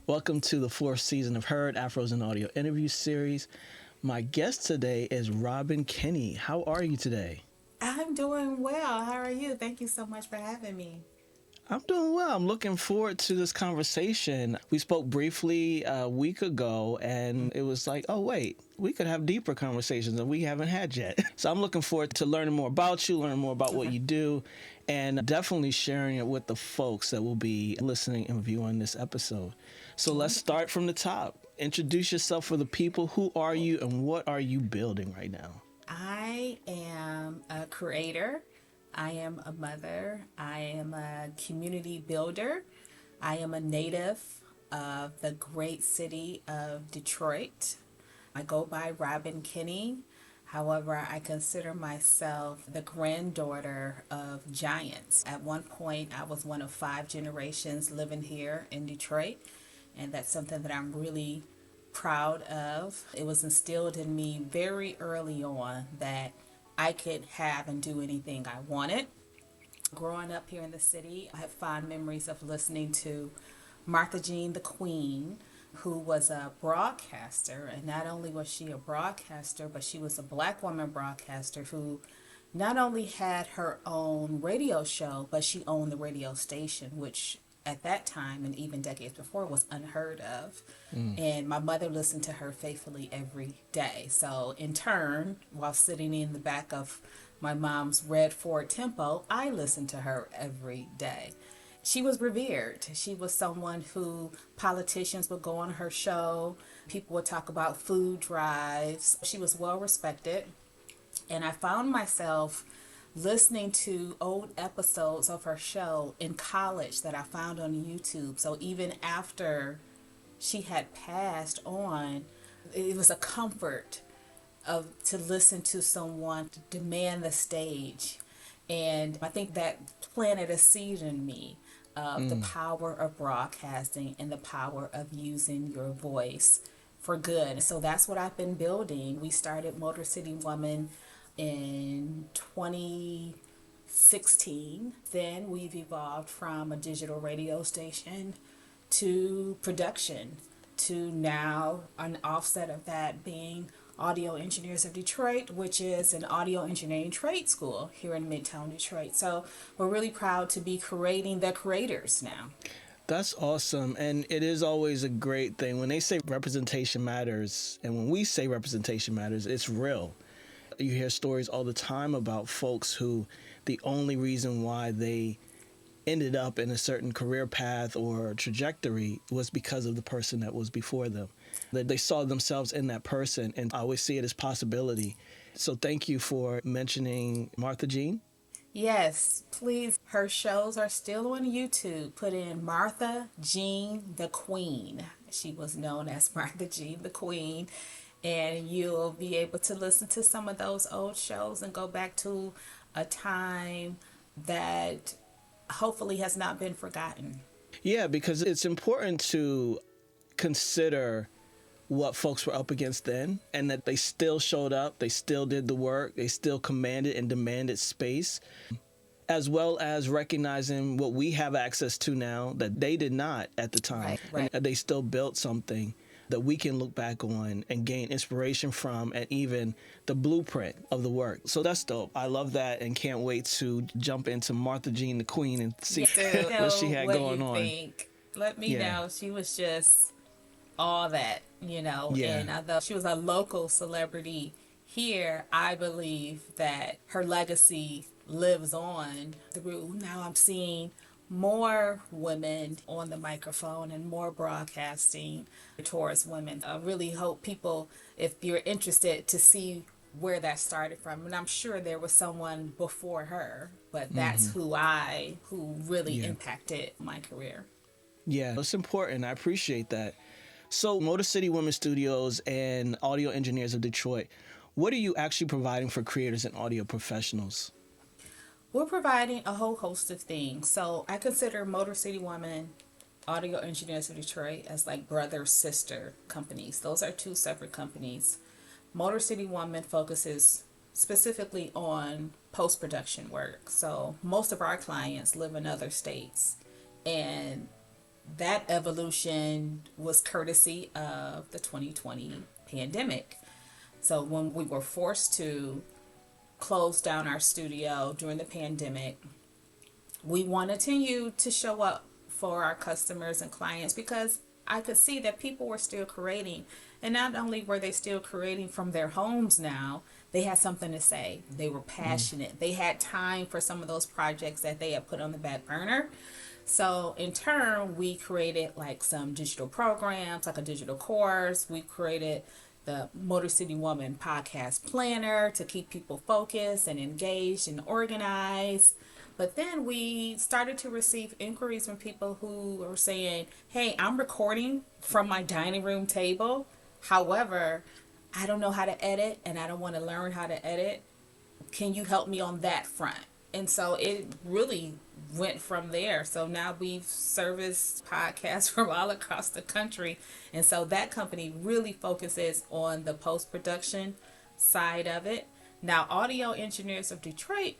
Welcome to the fourth season of Afros Audio Interview Series. My guest today is Robin Kinnie. How are you today? I'm doing well. How are you? Thank you so much for having me. I'm doing well. I'm looking forward to this conversation. We spoke briefly a week ago, and it was like, oh, wait, we could have deeper conversations that we haven't had yet. So I'm looking forward to learning more about you, learning more about what you do, and definitely sharing it with the folks that will be listening and viewing this episode. So let's start from the top. Introduce yourself for the people. Who are you, and what are you building right now? I am a creator. I am a mother. I am a community builder. I am a native of the great city of Detroit. I go by Robin Kinnie. However, I consider myself the granddaughter of giants. At one point, I was one of 5 generations living here in Detroit, and that's something that I'm really proud of. It was instilled in me very early on that I could have and do anything I wanted. Growing up here in the city, I have fond memories of listening to Martha Jean the Queen, who was a broadcaster. And not only was she a broadcaster, but she was a Black woman broadcaster who not only had her own radio show, but she owned the radio station, which at that time and even decades before was unheard of. And my mother listened to her faithfully every day. So in turn, while sitting in the back of my mom's red Ford Tempo, I listened to her every day. She was revered. She was someone who politicians would go on her show. People would talk about food drives. She was well respected. And I found myself listening to old episodes of her show in college that I found on YouTube. So even after she had passed on, it was a comfort to listen to someone to demand the stage. And I think that planted a seed in me of the power of broadcasting and the power of using your voice for good. So that's what I've been building. We started Motor City Woman in 2016. Then we've evolved from a digital radio station to production, to now an offset of that being Audio Engineers of Detroit, which is an audio engineering trade school here in Midtown Detroit. So we're really proud to be creating the creators now. That's awesome. And it is always a great thing. When they say representation matters, and when we say representation matters, it's real. You hear stories all the time about folks who the only reason why they ended up in a certain career path or trajectory was because of the person that was before them. That they saw themselves in that person, and I always see it as possibility. So thank you for mentioning Martha Jean. Yes, please. Her shows are still on YouTube. Put in Martha Jean the Queen. She was known as Martha Jean the Queen. And you'll be able to listen to some of those old shows and go back to a time that hopefully has not been forgotten. Yeah, because it's important to consider what folks were up against then, and that they still showed up, they still did the work, they still commanded and demanded space, as well as recognizing what we have access to now that they did not at the time. Right. And they still built something that we can look back on and gain inspiration from, and even the blueprint of the work. So that's dope. I love that, and can't wait to jump into Martha Jean the Queen and see what she had going on. Think. Let me know. She was just all that, Yeah. And although she was a local celebrity here, I believe that her legacy lives on through, now I'm seeing more women on the microphone and more broadcasting towards women. I really hope people, if you're interested, to see where that started from. And I'm sure there was someone before her, but that's who really impacted my career. Yeah, it's important. I appreciate that. So Motor City Women Studios and Audio Engineers of Detroit, what are you actually providing for creators and audio professionals? We're providing a whole host of things. So I consider Motor City Woman, Audio Engineers of Detroit as like brother, sister companies. Those are 2 separate companies. Motor City Woman focuses specifically on post-production work. So most of our clients live in other states, and that evolution was courtesy of the 2020 pandemic. So when we were forced to close down our studio during the pandemic, we wanted to you to show up for our customers and clients because I could see that people were still creating. And not only were they still creating from their homes now, they had something to say. They were passionate. They had time for some of those projects that they had put on the back burner. So in turn, we created like some digital programs, like a digital course. We created the Motor City Woman podcast planner to keep people focused and engaged and organized. But then we started to receive inquiries from people who were saying, hey, I'm recording from my dining room table. However, I don't know how to edit and I don't want to learn how to edit. Can you help me on that front? And so it really went from there. So now we've serviced podcasts from all across the country. And so that company really focuses on the post-production side of it. Now, Audio Engineers of Detroit,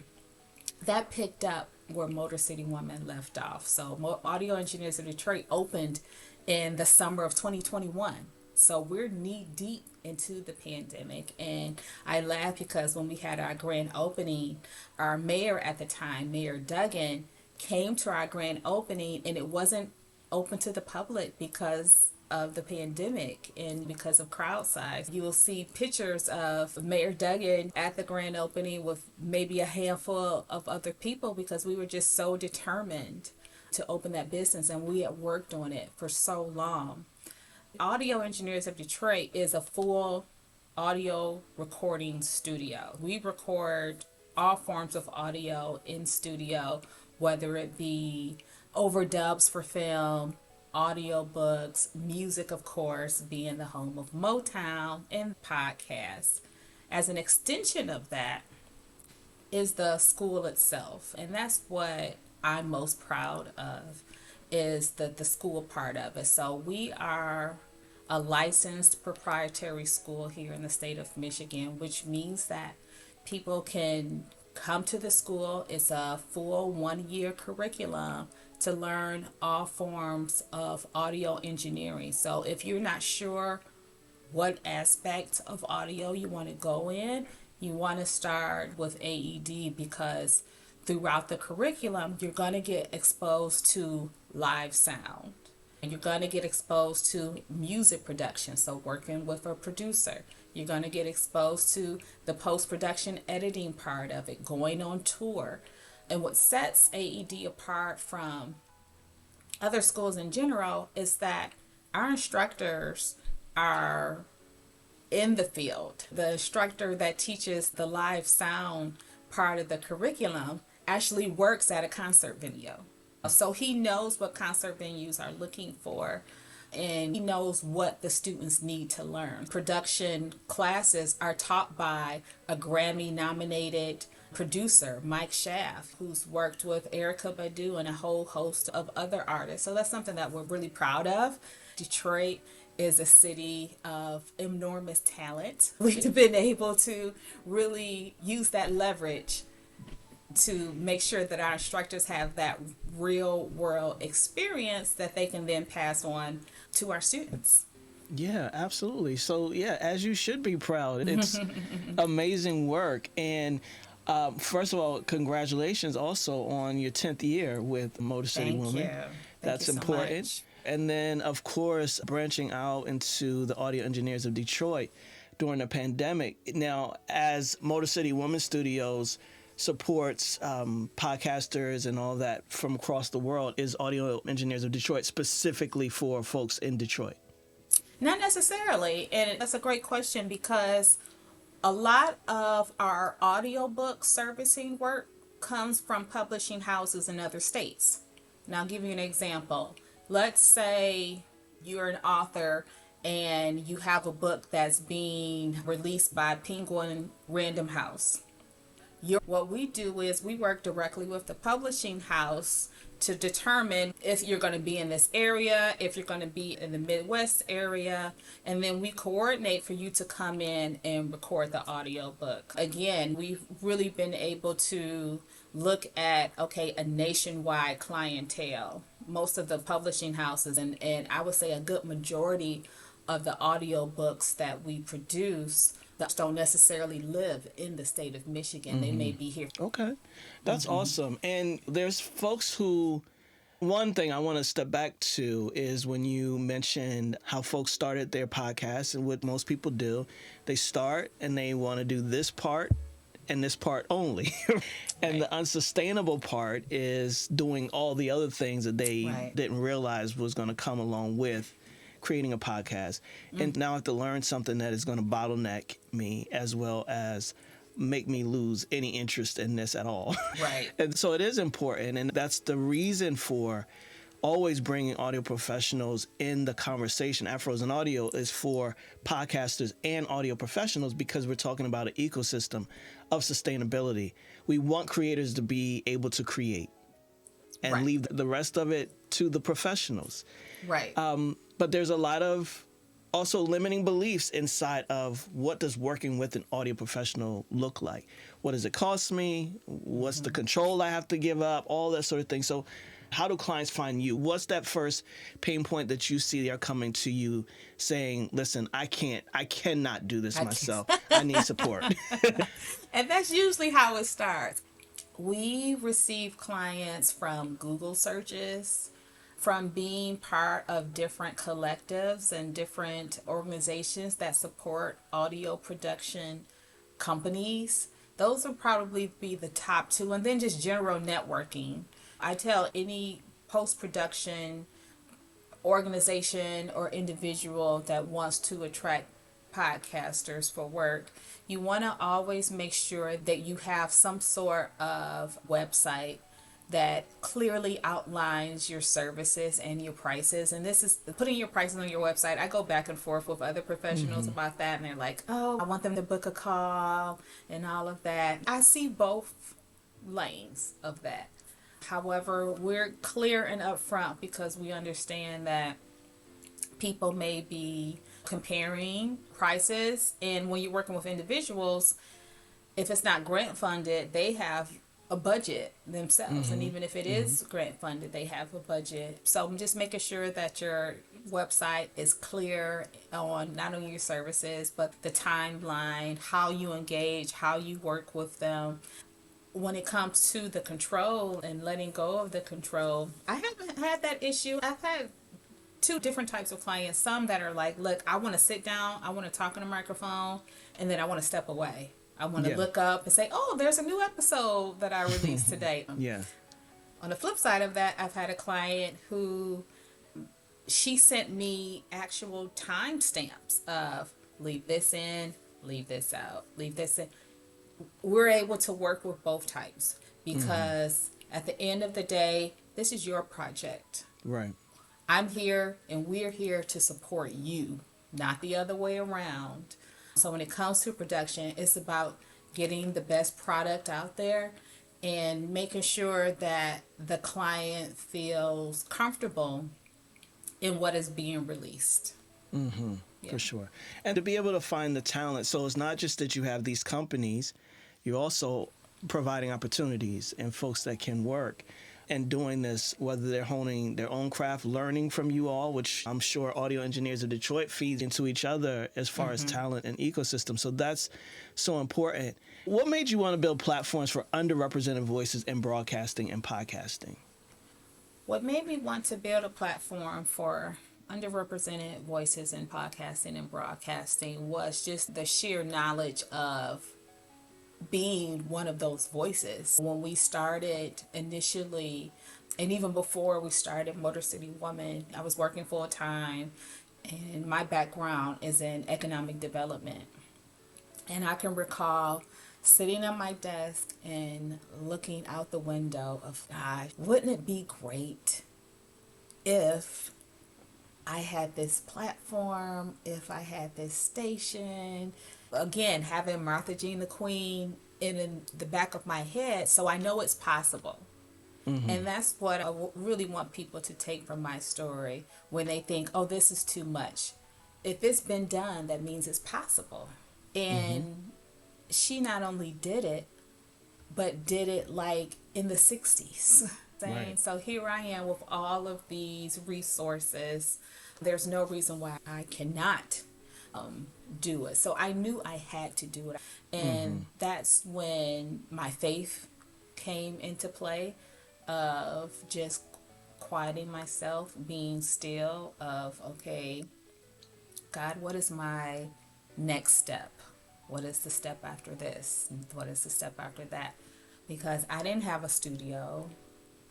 that picked up where Motor City Woman left off. So Audio Engineers of Detroit opened in the summer of 2021. So we're knee deep into the pandemic. And I laugh because when we had our grand opening, our mayor at the time, Mayor Duggan, came to our grand opening and it wasn't open to the public because of the pandemic and because of crowd size. You will see pictures of Mayor Duggan at the grand opening with maybe a handful of other people because we were just so determined to open that business and we had worked on it for so long. Audio Engineers of Detroit is a full audio recording studio. We record all forms of audio in studio, whether it be overdubs for film, audiobooks, music, of course, being the home of Motown, and podcasts. As an extension of that is the school itself, and that's what I'm most proud of, is the school part of it. So we are a licensed proprietary school here in the state of Michigan, which means that people can come to the school. It's a full 1 year curriculum to learn all forms of audio engineering. So if you're not sure what aspect of audio you want to go in, you want to start with AED because throughout the curriculum, you're going to get exposed to live sound. And you're going to get exposed to music production, so working with a producer. You're going to get exposed to the post-production editing part of it, going on tour. And what sets AED apart from other schools in general is that our instructors are in the field. The instructor that teaches the live sound part of the curriculum actually works at a concert venue. So he knows what concert venues are looking for and he knows what the students need to learn. Production classes are taught by a Grammy nominated producer, Mike Schaff, who's worked with Erykah Badu and a whole host of other artists. So that's something that we're really proud of. Detroit is a city of enormous talent. We've been able to really use that leverage to make sure that our instructors have that real world experience that they can then pass on to our students. Yeah, absolutely. So, yeah, as you should be proud. It's amazing work. And first of all, congratulations also on your 10th year with Motor City Woman. Thank you. That's Thank you important. So much. And then, of course, branching out into the Audio Engineers of Detroit during the pandemic. Now, as Motor City Woman Studios supports podcasters and all that from across the world, is Audio Engineers of Detroit specifically for folks in Detroit? Not necessarily. And that's a great question because a lot of our audiobook servicing work comes from publishing houses in other states. Now, I'll give you an example. Let's say you're an author and you have a book that's being released by Penguin Random House. What we do is we work directly with the publishing house to determine if you're going to be in this area, if you're going to be in the Midwest area, and then we coordinate for you to come in and record the audiobook. Again, we've really been able to look at, okay, a nationwide clientele. most of the publishing houses, and I would say a good majority of the audio books that we produce that don't necessarily live in the state of Michigan. They may be here. Okay. That's awesome. And there's folks who, one thing I want to step back to is when you mentioned how folks started their podcast, and what most people do, they start and they want to do this part and this part only. And the unsustainable part is doing all the other things that they didn't realize was going to come along with creating a podcast. And now I have to learn something that is going to bottleneck me, as well as make me lose any interest in this at all. Right. And so it is important, and that's the reason for always bringing audio professionals in the conversation. Afros and Audio is for podcasters and audio professionals, because we're talking about an ecosystem of sustainability. We want creators to be able to create and leave the rest of it to the professionals. Right. But there's a lot of also limiting beliefs inside of what does working with an audio professional look like? What does it cost me? What's the control I have to give up? All that sort of thing. So how do clients find you? What's that first pain point that you see they're coming to you saying, listen, I cannot do this myself. I need support. And that's usually how it starts. We receive clients from Google searches, from being part of different collectives and different organizations that support audio production companies. Those would probably be the top two, and then just general networking. I tell any post-production organization or individual that wants to attract podcasters for work, you want to always make sure that you have some sort of website that clearly outlines your services and your prices. And this is putting your prices on your website. I go back and forth with other professionals about that, and they're like, oh, I want them to book a call and all of that. I see both lanes of that. However, we're clear and upfront because we understand that people may be comparing prices, and when you're working with individuals, if it's not grant funded, they have a budget themselves, and even if it is grant funded, they have a budget. So I'm just making sure that your website is clear on not only your services but the timeline, how you engage, how you work with them. When it comes to the control and letting go of the control, I haven't had that issue. I've had two different types of clients. Some that are like, look, I want to sit down, I want to talk on a microphone, and then I want to step away. I want to look up and say, oh, there's a new episode that I released today. On the flip side of that, I've had a client who, she sent me actual timestamps of leave this in, leave this out, leave this in. We're able to work with both types because at the end of the day, this is your project. Right. I'm here and we're here to support you, not the other way around. So when it comes to production, it's about getting the best product out there and making sure that the client feels comfortable in what is being released. For sure. And to be able to find the talent. So it's not just that you have these companies, you're also providing opportunities and folks that can work and doing this, whether they're honing their own craft, learning from you all, which I'm sure Audio Engineers of Detroit feeds into each other as far as talent and ecosystem. So that's so important. What made you want to build platforms for underrepresented voices in broadcasting and podcasting? What made me want to build a platform for underrepresented voices in podcasting and broadcasting was just the sheer knowledge of being one of those voices. When we started initially, and even before we started Motor City Woman, I was working full time, and my background is in economic development. And I can recall sitting at my desk and looking out the window of, gosh, wouldn't it be great if I had this platform, if I had this station? Again, having Martha Jean the Queen in the back of my head, so I know it's possible. And that's what I really want people to take from my story when they think, oh, this is too much. If it's been done, that means it's possible. And she not only did it, but did it like in the 60s. Right. So here I am with all of these resources. There's no reason why I cannot do it. So I knew I had to do it. Mm-hmm. And that's when my faith came into play of just quieting myself, being still, of, okay, God, what is my next step? What is the step after this? What is the step after that? Because I didn't have a studio.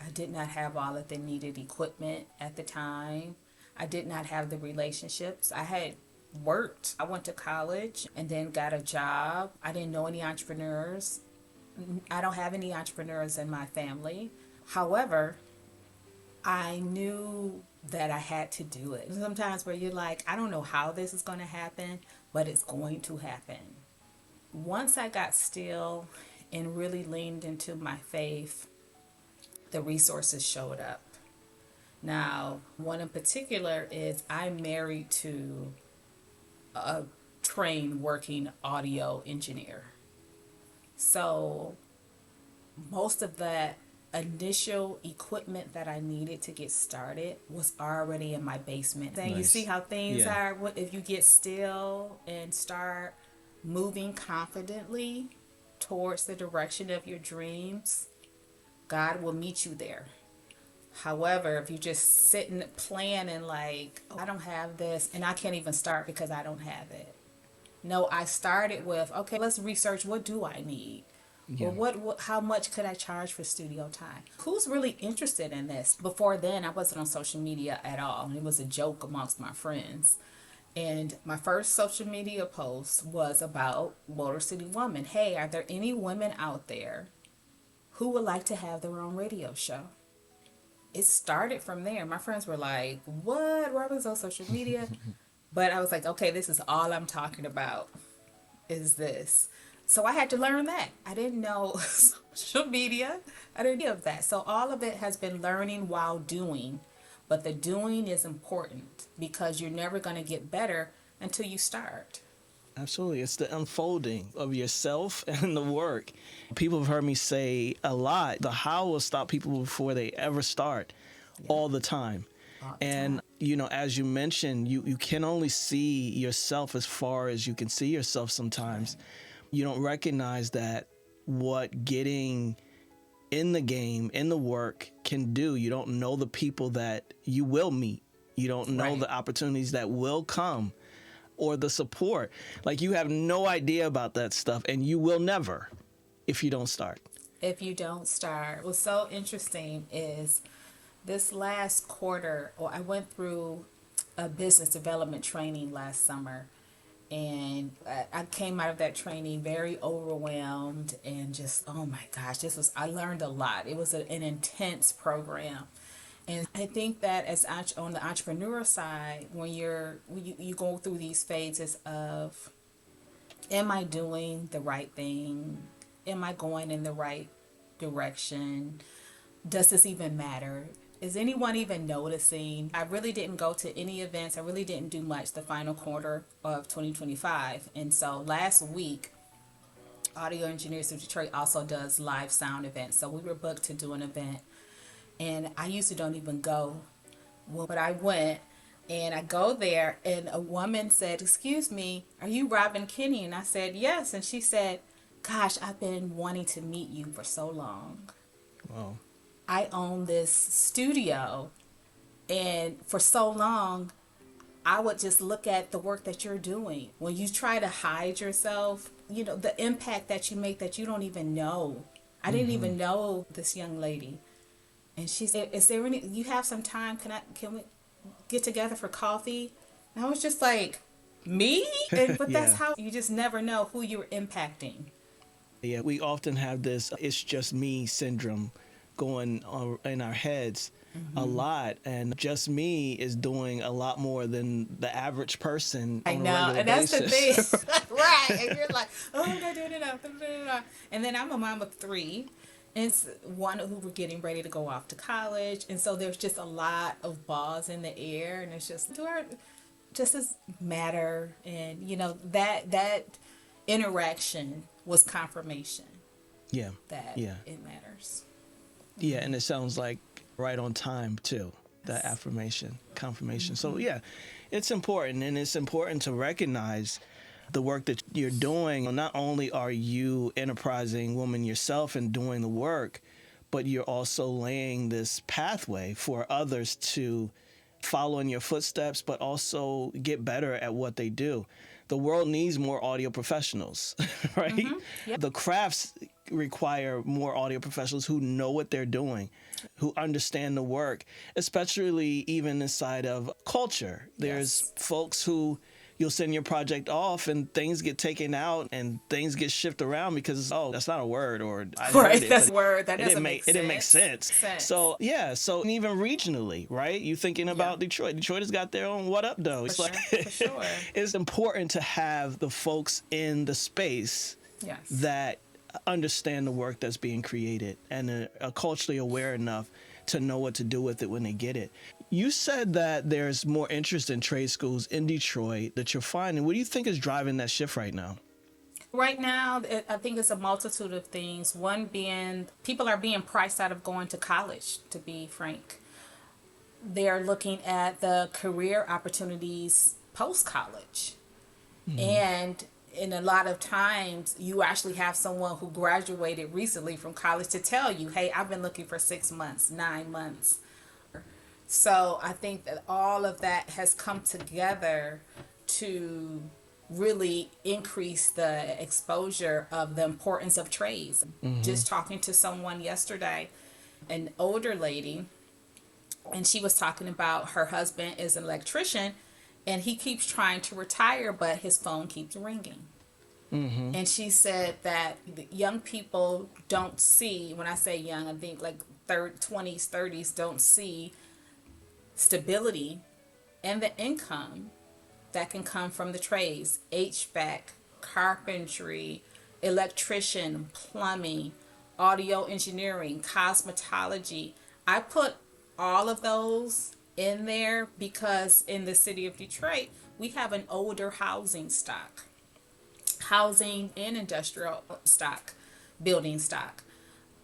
I did not have all of the needed equipment at the time. I did not have the relationships. I had worked. I went to college and then got a job. I didn't know any entrepreneurs. I don't have any entrepreneurs in my family. However, I knew that I had to do it. Sometimes where you're like, I don't know how this is going to happen, but it's going to happen. Once I got still and really leaned into my faith, the resources showed up. Now, one in particular is I'm married to a trained working audio engineer. So most of that initial equipment that I needed to get started was already in my basement. Then you see Nice. how things Yeah. are. What if you get still and start moving confidently towards the direction of your dreams, God will meet you there. However, if you just sit and plan and like, oh, I don't have this and I can't even start because I don't have it. No, I started with, okay, let's research, what do I need? Well, Yeah. what how much could I charge for studio time? Who's really interested in this? Before then, I wasn't on social media at all. It was a joke amongst my friends. And my first social media post was about Motor City Woman. Hey, are there any women out there who would like to have their own radio show? It started from there. My friends were like, what? Robin's on social media? But I was like, okay, this is all I'm talking about is this. So I had to learn that. I didn't know social media. I didn't know of that. So all of it has been learning while doing. But the doing is important because you're never going to get better until you start. Absolutely. It's the unfolding of yourself and the work. People have heard me say a lot, the how will stop people before they ever start, Yeah, all the time. all the And, time. as you mentioned, you can only see yourself as far as you can see yourself sometimes. Right. You don't recognize that what getting in the game, in the work can do. You don't know the people that you will meet. You don't know Right. the opportunities that will come or the support. Like you have no idea about that stuff and you will never if you don't start. If you don't start. What's so interesting is this last quarter, or I went through a business development training last summer, and I came out of that training very overwhelmed and just, oh my gosh, I learned a lot. It was an intense program. And I think that on the entrepreneur side, when you go through these phases of, am I doing the right thing? Am I going in the right direction? Does this even matter? Is anyone even noticing? I really didn't go to any events. I really didn't do much the final quarter of 2025. And so last week, Audio Engineers of Detroit also does live sound events. So we were booked to do an event. And I usually don't even go. Well, but I went and I go there and a woman said, "Excuse me, are you Robin Kinnie?" And I said, "Yes." And she said, "Gosh, I've been wanting to meet you for so long. Wow. I own this studio, and for so long, I would just look at the work that you're doing. When you try to hide yourself, the impact that you make that you don't even know. I didn't Mm-hmm. even know this young lady." And she said, "Is there you have some time? Can we get together for coffee?" And I was just like, "Me?" But that's Yeah. how you just never know who you're impacting. Yeah. We often have this it's just me syndrome going on in our heads a lot. And just me is doing a lot more than the average person I on a know, regular and that's the thing, basis. right? And you're like, "Oh, da, da, da, da, da, da, da." And then I'm a mom of three, and it's one who were getting ready to go off to college, and so there's just a lot of balls in the air, and it's just just as matter, and that interaction was confirmation Yeah. that Yeah. it matters. Yeah, and it sounds like right on time too. That affirmation, confirmation. So yeah, it's important, and it's important to recognize the work that you're doing. Not only are you enterprising woman yourself and doing the work, but you're also laying this pathway for others to follow in your footsteps, but also get better at what they do. The world needs more audio professionals, right? Yep. The crafts require more audio professionals who know what they're doing, who understand the work, especially even inside of culture. There's folks who you'll send your project off and things get taken out and things get shifted around because, oh, that's not a word, or I heard it, That's but a word. That it doesn't didn't make it didn't make sense. So yeah, so and even regionally, right? You thinking about Detroit. Detroit has got their own what up though. It's For sure. It's important to have the folks in the space that understand the work that's being created and are culturally aware enough to know what to do with it when they get it. You said that there's more interest in trade schools in Detroit that you're finding. What do you think is driving that shift right now? Right now, I think it's a multitude of things. One being people are being priced out of going to college, to be frank. They're looking at the career opportunities post-college. And in a lot of times, you actually have someone who graduated recently from college to tell you, hey, I've been looking for 6 months, 9 months. So I think that all of that has come together to really increase the exposure of the importance of trades. Just talking to someone yesterday, an older lady, and she was talking about her husband is an electrician and he keeps trying to retire, but his phone keeps ringing. And she said that the young people don't see, when I say young, I think like 20s, 30s, don't see stability and the income that can come from the trades: HVAC, carpentry, electrician, plumbing, audio engineering, cosmetology. I put all of those in there because in the city of Detroit, we have an older housing stock, housing and industrial stock, building stock.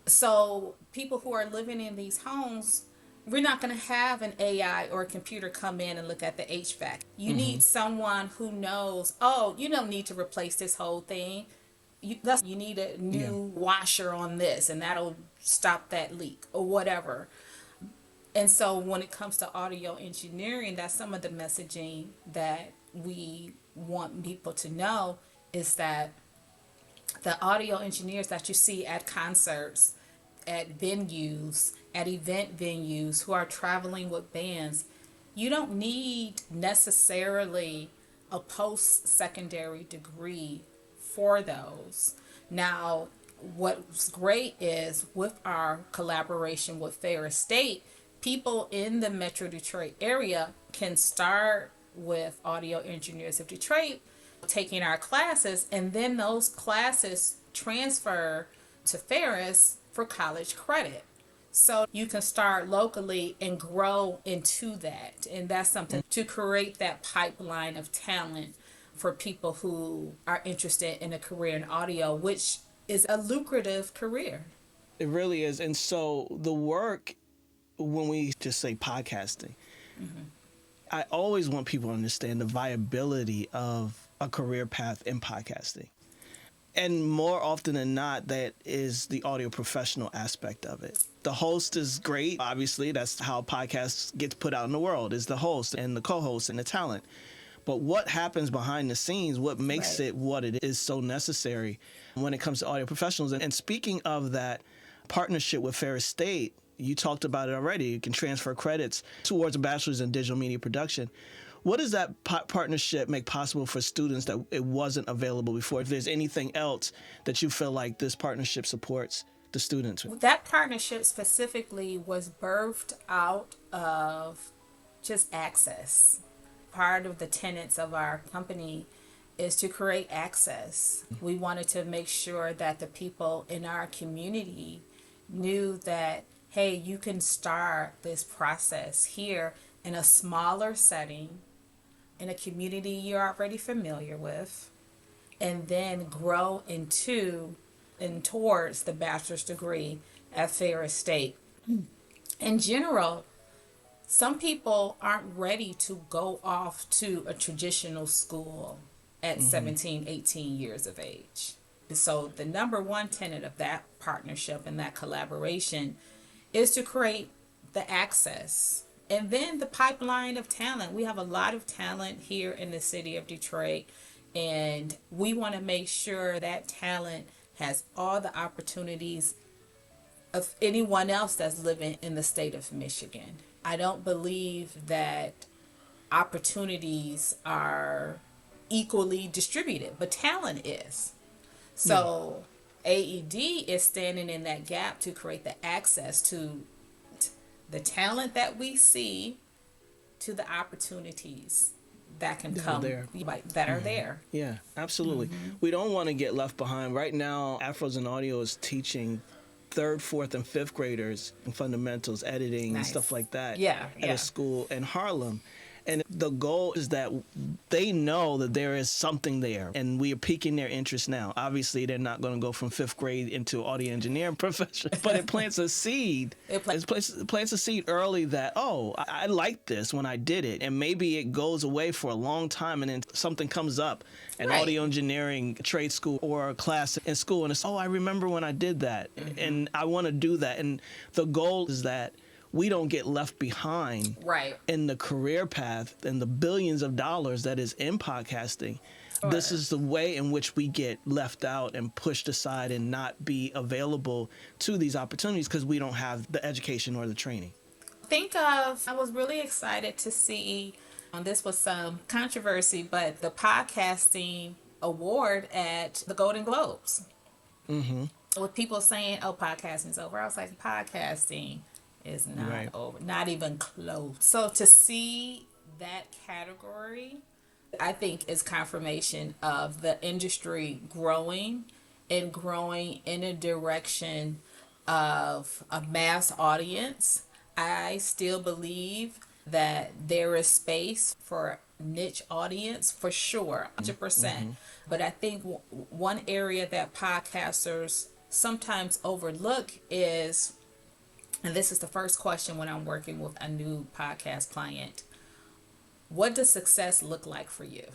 So people who are living in these homes, we're not going to have an AI or a computer come in and look at the HVAC. You need someone who knows, oh, you don't need to replace this whole thing. You need a new washer on this, and that'll stop that leak or whatever. And so when it comes to audio engineering, that's some of the messaging that we want people to know, is that the audio engineers that you see at concerts, at venues, at event venues, who are traveling with bands, you don't need necessarily a post-secondary degree for those. Now, what's great is with our collaboration with Ferris State, people in the Metro Detroit area can start with Audio Engineers of Detroit, taking our classes, and then those classes transfer to Ferris for college credit. So you can start locally and grow into that. And that's something to create that pipeline of talent for people who are interested in a career in audio, which is a lucrative career. It really is. And so the work, when we just say podcasting, I always want people to understand the viability of a career path in podcasting. And more often than not, that is the audio professional aspect of it. The host is great. Obviously, that's how podcasts get put out in the world, is the host and the co-host and the talent. But what happens behind the scenes, what makes it what it is so necessary when it comes to audio professionals. And speaking of that partnership with Ferris State, you talked about it already. You can transfer credits towards a bachelor's in digital media production. What does that partnership make possible for students that it wasn't available before? If there's anything else that you feel like this partnership supports the students? That partnership specifically was birthed out of just access. Part of the tenets of our company is to create access. We wanted to make sure that the people in our community knew that, hey, you can start this process here in a smaller setting, in a community you're already familiar with, and then grow into and towards the bachelor's degree at Ferris State. In general, some people aren't ready to go off to a traditional school at Mm-hmm. 17, 18 years of age. So the number one tenet of that partnership and that collaboration is to create the access and then the pipeline of talent. We have a lot of talent here in the city of Detroit, and we want to make sure that talent has all the opportunities of anyone else that's living in the state of Michigan. I don't believe that opportunities are equally distributed, but talent is. Yeah. So AED is standing in that gap to create the access to the talent that we see, to the opportunities that can That are come, there. that are there. Yeah, absolutely. We don't want to get left behind. Right now, Afros and Audio is teaching third, fourth, and fifth graders in fundamentals, editing, and Nice. stuff like that Yeah, at yeah. a school in Harlem. And the goal is that they know that there is something there, and we are piquing their interest now. Obviously, they're not going to go from fifth grade into audio engineering profession, but it plants a seed. It plants a seed early that, oh, I like this when I did it, and maybe it goes away for a long time, and then something comes up, an Right. audio engineering trade school or a class in school, and it's, oh, I remember when I did that, and I want to do that. And the goal is that we don't get left behind Right. in the career path and the billions of dollars that is in podcasting. This is the way in which we get left out and pushed aside and not be available to these opportunities because we don't have the education or the training. I was really excited to see, this was some controversy, but the podcasting award at the Golden Globes. Mm-hmm. With people saying, oh, podcasting's over. I was like, podcasting is not Right. over, not even close. So to see that category, I think is confirmation of the industry growing and growing in a direction of a mass audience. I still believe that there is space for niche audience for sure, 100%. But I think one area that podcasters sometimes overlook is, and this is the first question when I'm working with a new podcast client, what does success look like for you?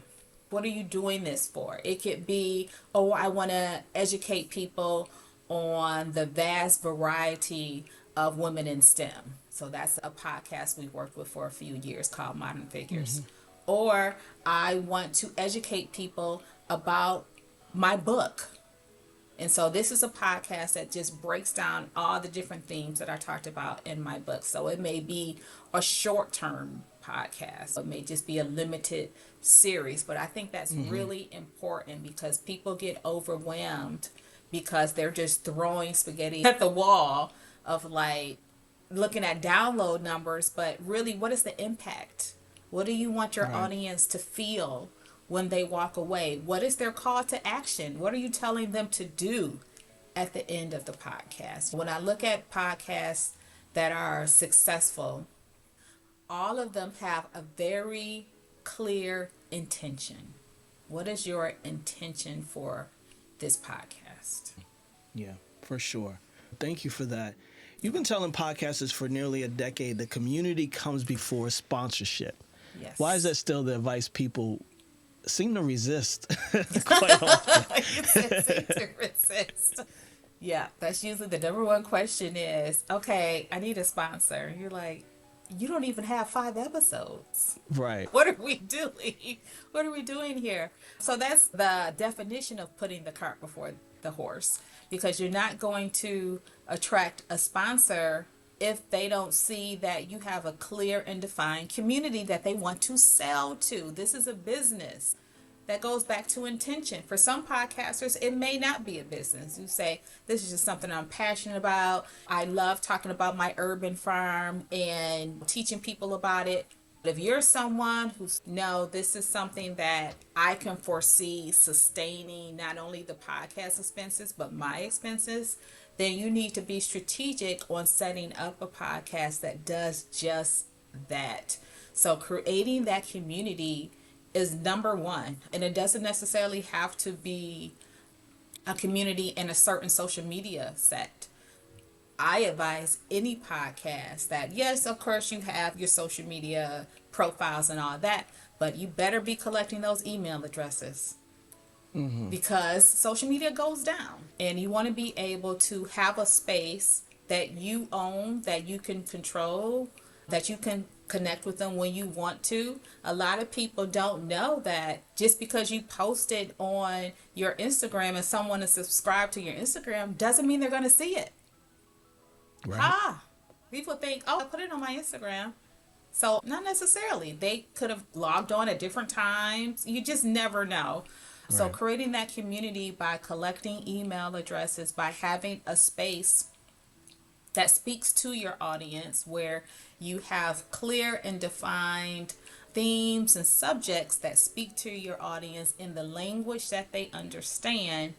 What are you doing this for? It could be, oh, I want to educate people on the vast variety of women in STEM. So that's a podcast we've worked with for a few years called Modern Figures. Or I want to educate people about my book. And so this is a podcast that just breaks down all the different themes that I talked about in my book. So it may be a short-term podcast. It may just be a limited series. But I think that's really important because people get overwhelmed because they're just throwing spaghetti at the wall of like looking at download numbers. But really, what is the impact? What do you want your Right. audience to feel when they walk away? What is their call to action? What are you telling them to do at the end of the podcast? When I look at podcasts that are successful, all of them have a very clear intention. What is your intention for this podcast? Yeah, for sure. Thank you for that. You've been telling podcasters for nearly a decade the community comes before sponsorship. Yes. Why is that still the advice people seem to resist quite often? Seem to resist. Yeah, that's usually the number one question is, okay, I need a sponsor. You're like, you don't even have 5 episodes. Right. What are we doing? What are we doing here? So that's the definition of putting the cart before the horse, because you're not going to attract a sponsor if they don't see that you have a clear and defined community that they want to sell to. This is a business. That goes back to intention. For some podcasters, it may not be a business. You say, this is just something I'm passionate about. I love talking about my urban farm and teaching people about it. If you're someone who's, no, this is something that I can foresee sustaining not only the podcast expenses, but my expenses, then you need to be strategic on setting up a podcast that does just that. So creating that community is number one. And it doesn't necessarily have to be a community in a certain social media set. I advise any podcast that, yes, of course, you have your social media profiles and all that, but you better be collecting those email addresses because social media goes down, and you want to be able to have a space that you own, that you can control, that you can connect with them when you want to. A lot of people don't know that just because you posted on your Instagram and someone is subscribed to your Instagram doesn't mean they're going to see it. Right. People think, oh, I put it on my Instagram. So not necessarily. They could have logged on at different times. You just never know. So Right. creating that community by collecting email addresses, by having a space that speaks to your audience where you have clear and defined themes and subjects that speak to your audience in the language that they understand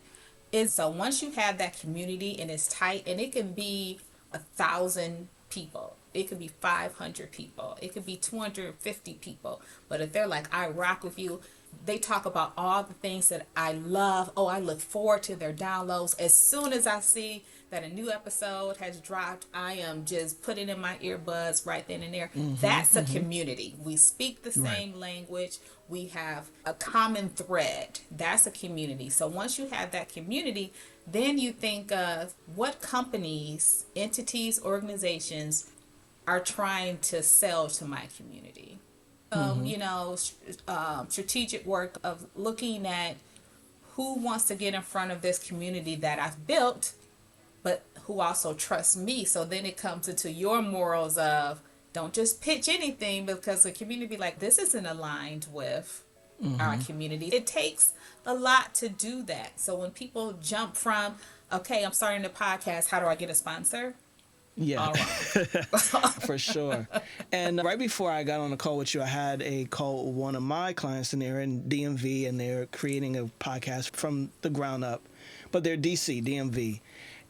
is so once you have that community and it's tight, and it can be 1,000 people, it could be 500 people, it could be 250 people, but if they're like, I rock with you, they talk about all the things that I love. Oh, I look forward to their downloads. As soon as I see that a new episode has dropped, I am just putting in my earbuds right then and there. That's a community. We speak the same language. We have a common thread. That's a community. So once you have that community, then you think of what companies, entities, organizations are trying to sell to my community. Strategic work of looking at who wants to get in front of this community that I've built, but who also trusts me. So then it comes into your morals of don't just pitch anything because the community like this isn't aligned with our community. It takes a lot to do that. So when people jump from, okay, I'm starting a podcast, how do I get a sponsor? Yeah, All right. for sure. And right before I got on the call with you, I had a call with one of my clients, and they're in DMV, and they're creating a podcast from the ground up, but they're DMV.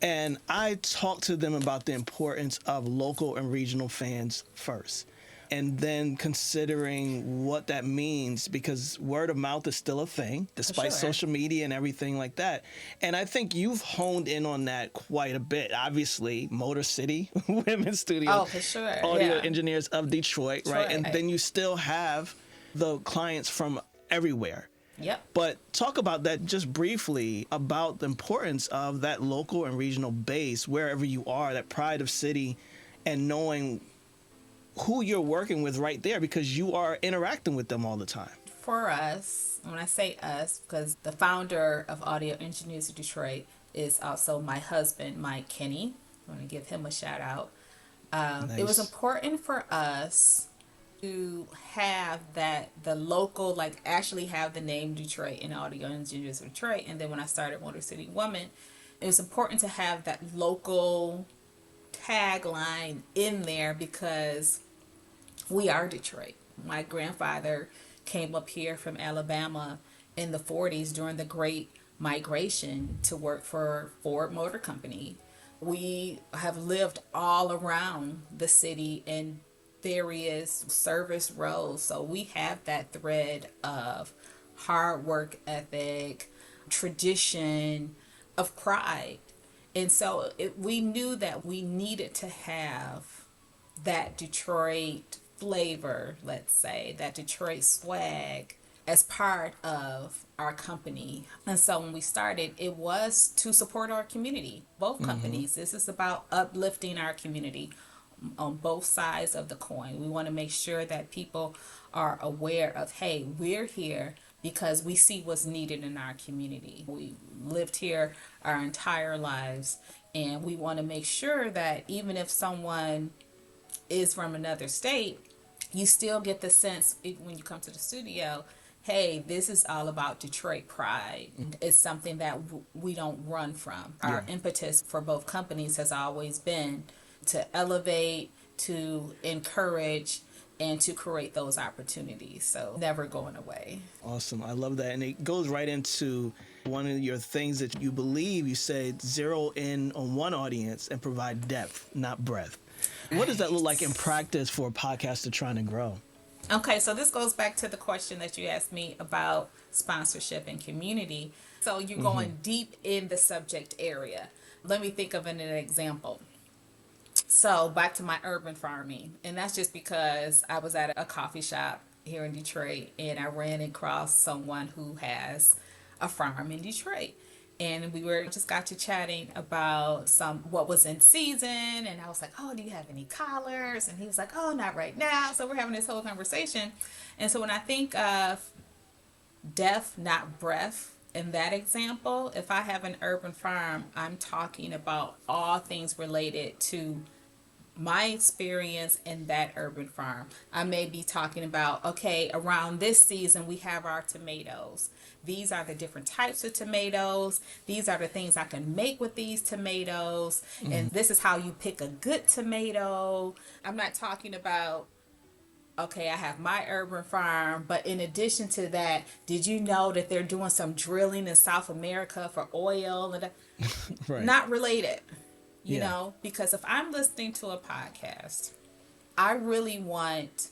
And I talked to them about the importance of local and regional fans first, and then considering what that means, because word of mouth is still a thing, despite sure. social media and everything like that. And I think you've honed in on that quite a bit. Obviously, Motor City Women's Studio, Oh, for sure. Audio Yeah. Engineers of Detroit, right? And then you still have the clients from everywhere. Yep. But talk about that just briefly, about the importance of that local and regional base, wherever you are, that pride of city, and knowing who you're working with right there, because you are interacting with them all the time. For us, when I say us, because the founder of Audio Engineers of Detroit is also my husband, Mike Kinnie. I want to give him a shout out. It was Nice. important for us to have that, the local, like actually have the name Detroit in Audio Engineers of Detroit. And then when I started Motor City Woman, it was important to have that local tagline in there because we are Detroit. My grandfather came up here from Alabama in the 40s during the Great Migration to work for Ford Motor Company. We have lived all around the city in various service roles. So we have that thread of hard work ethic, tradition, of pride. And so we knew that we needed to have that Detroit flavor, let's say, that Detroit swag as part of our company. And so when we started, it was to support our community, both companies. This is about uplifting our community on both sides of the coin. We want to make sure that people are aware of, hey, we're here because we see what's needed in our community. We lived here our entire lives, and we want to make sure that even if someone is from another state, you still get the sense when you come to the studio, hey, this is all about Detroit pride. It's something that we don't run from. Our impetus for both companies has always been to elevate, to encourage, and to create those opportunities. So never going away. Awesome. I love that. And it goes right into one of your things that you believe. You said zero in on one audience and provide depth, not breadth. What does that look like in practice for a podcaster trying to grow? Okay, so this goes back to the question that you asked me about sponsorship and community. So you're going deep in the subject area. Let me think of an example. So back to my urban farming, and that's just because I was at a coffee shop here in Detroit, and I ran across someone who has a farm in Detroit, and we were just got to chatting about some what was in season, and I was like, "Oh, do you have any collars?" And he was like, "Oh, not right now." So we're having this whole conversation, and so when I think of deaf, not breath. In that example, if I have an urban farm, I'm talking about all things related to my experience in that urban farm. I may be talking about, okay, around this season, we have our tomatoes. These are the different types of tomatoes. These are the things I can make with these tomatoes. And this is how you pick a good tomato. I'm not talking about, okay, I have my urban farm, but in addition to that, did you know that they're doing some drilling in South America for oil? And Right. not related, Yeah. because if I'm listening to a podcast, I really want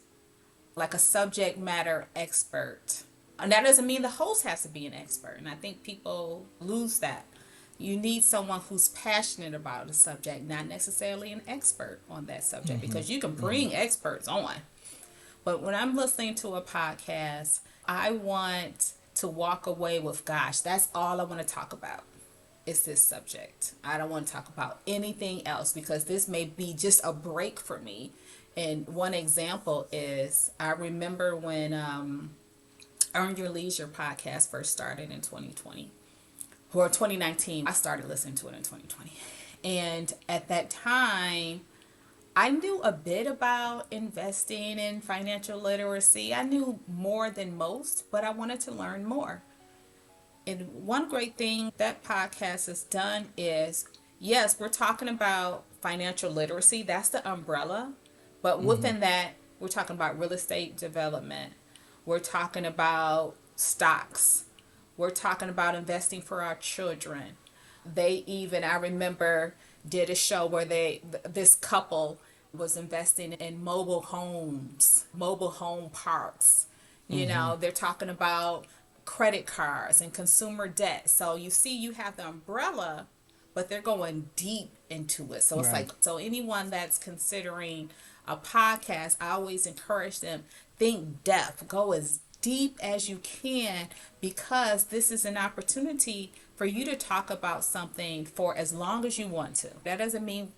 like a subject matter expert. And that doesn't mean the host has to be an expert. And I think people lose that. You need someone who's passionate about the subject, not necessarily an expert on that subject, because you can bring experts on. But when I'm listening to a podcast, I want to walk away with, gosh, that's all I want to talk about is this subject. I don't want to talk about anything else because this may be just a break for me. And one example is I remember when Earn Your Leisure podcast first started in 2020 or 2019. I started listening to it in 2020. And at that time, I knew a bit about investing in financial literacy. I knew more than most, but I wanted to learn more. And one great thing that podcast has done is, yes, we're talking about financial literacy. That's the umbrella. But within that, we're talking about real estate development. We're talking about stocks. We're talking about investing for our children. They even, I remember, did a show where this couple was investing in mobile homes, mobile home parks. They're talking about credit cards and consumer debt. So you see, you have the umbrella, but they're going deep into it. So it's Right. like, so anyone that's considering a podcast, I always encourage them, think depth, go as deep as you can, because this is an opportunity for you to talk about something for as long as you want to. That doesn't mean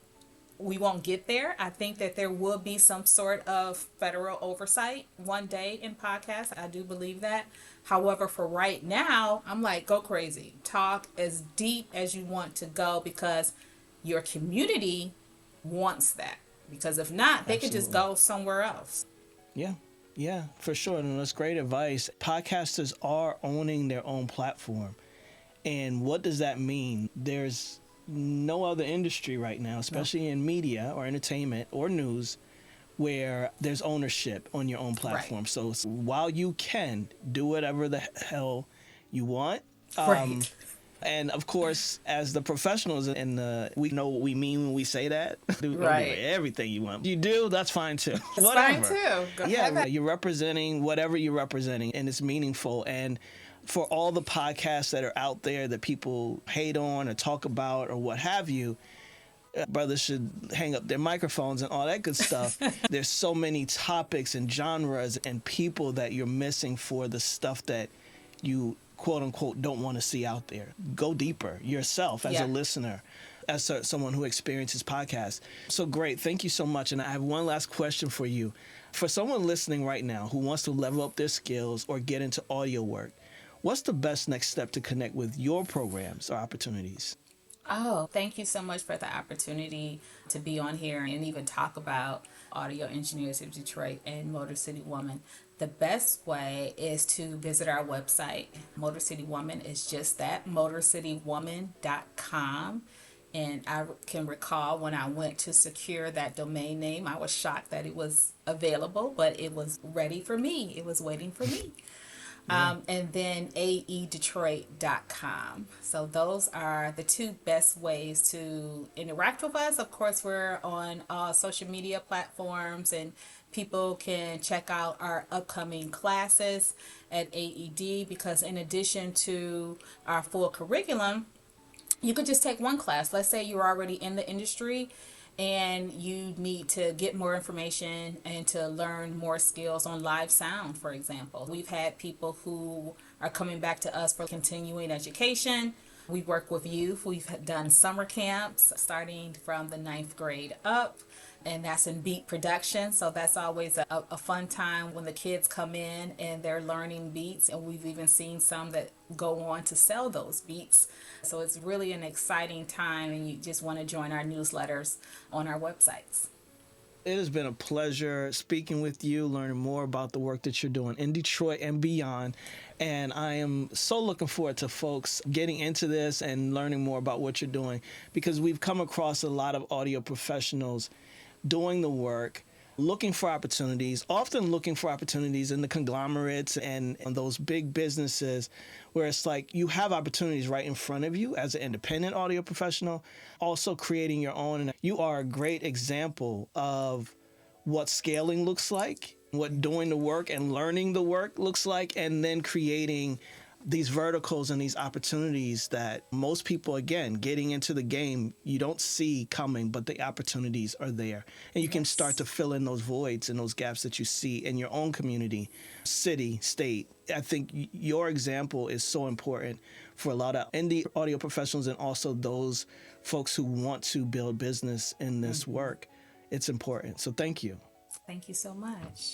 we won't get there. I think that there will be some sort of federal oversight one day in podcasts. I do believe that. However, for right now, I'm like, go crazy. Talk as deep as you want to go because your community wants that. Because if not, they could just Absolutely. go somewhere else. Yeah. Yeah, for sure. And that's great advice. Podcasters are owning their own platform. And what does that mean? There's no other industry right now, especially in media or entertainment or news, where there's ownership on your own platform. Right. So while you can do whatever the hell you want, Right. and of course, as the professionals we know what we mean when we say that. Don't do Right. everything you want. You do, that's fine too. It's Whatever. fine too. Go Yeah, ahead. you're representing whatever you're representing, and it's meaningful. And for all the podcasts that are out there that people hate on or talk about or what have you, brothers should hang up their microphones and all that good stuff. There's so many topics and genres and people that you're missing for the stuff that you quote unquote don't want to see out there. Go deeper yourself as Yeah. a listener, as someone who experiences podcasts. So great. Thank you so much. And I have one last question for you. For someone listening right now who wants to level up their skills or get into audio work, what's the best next step to connect with your programs or opportunities? Oh, thank you so much for the opportunity to be on here and even talk about Audio Engineers of Detroit and Motor City Woman. The best way is to visit our website. Motor City Woman is just that, motorcitywoman.com. And I can recall when I went to secure that domain name, I was shocked that it was available, but it was ready for me. It was waiting for me. And then aedetroit.com. So those are the two best ways to interact with us. Of course, we're on social media platforms, and people can check out our upcoming classes at AED, because in addition to our full curriculum, you could just take one class. Let's say you're already in the industry and you need to get more information and to learn more skills on live sound, for example. We've had people who are coming back to us for continuing education. We work with youth. We've done summer camps starting from the ninth grade up, and that's in beat production. So that's always a fun time when the kids come in and they're learning beats, and we've even seen some that go on to sell those beats. So it's really an exciting time, and you just want to join our newsletters on our websites. It has been a pleasure speaking with you, learning more about the work that you're doing in Detroit and beyond. And I am so looking forward to folks getting into this and learning more about what you're doing, because we've come across a lot of audio professionals doing the work, looking for opportunities, often looking for opportunities in the conglomerates and those big businesses where it's like you have opportunities right in front of you as an independent audio professional, also creating your own. And you are a great example of what scaling looks like, what doing the work and learning the work looks like, and then creating these verticals and these opportunities that most people, again, getting into the game, you don't see coming, but the opportunities are there. And you can start to fill in those voids and those gaps that you see in your own community, city, state. I think your example is so important for a lot of indie audio professionals and also those folks who want to build business in this work. It's important. So thank you. Thank you so much.